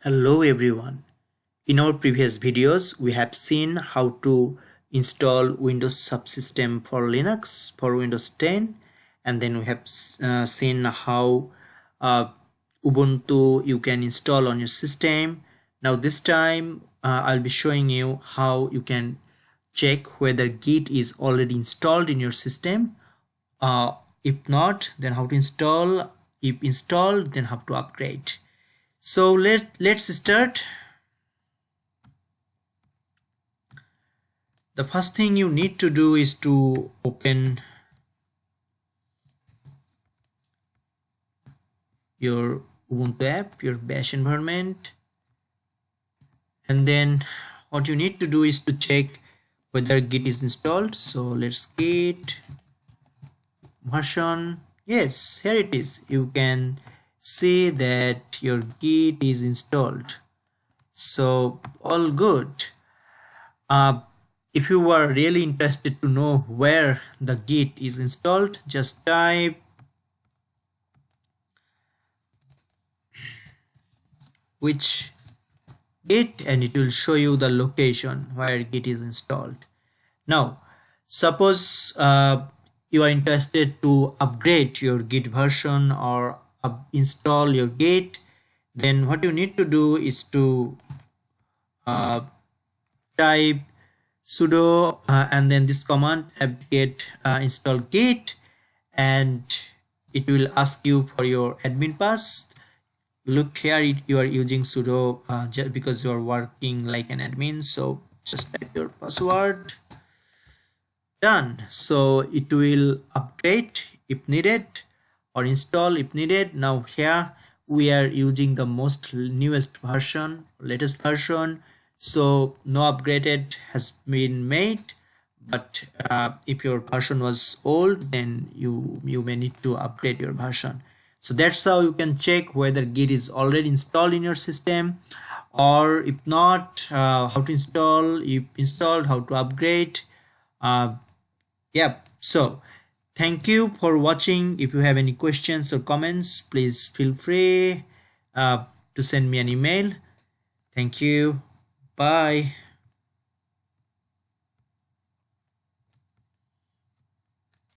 Hello everyone. In our previous videos, we have seen how to install Windows subsystem for Linux for Windows 10, and then we have seen how uh, Ubuntu you can install on your system. Now this time I'll be showing you how you can check whether Git is already installed in your system. If not, then how to install. If installed, then how to upgrade. So let's start. The first thing you need to do is to open your Ubuntu app, your bash environment, and then what you need to do is to check whether Git is installed. So let's Git version. Yes, here it is. You can see that your Git is installed. So all good. If you are really interested to know where the Git is installed, just type which Git and it will show you the location where Git is installed. Now suppose you are interested to upgrade your Git version or install your Git, then what you need to do is to type sudo and then this command apt-get install Git, and it will ask you for your admin pass. Look here, you are using sudo just because you are working like an admin, so just type your password. Done. So it will upgrade if needed or install if needed. Now here we are using the most newest version, latest version, so no upgraded has been made. But if your version was old, then you may need to upgrade your version. So that's how you can check whether Git is already installed in your system, or if not, how to install, if installed, how to upgrade. So thank you for watching. If you have any questions or comments, please feel free to send me an email. Thank you. Bye.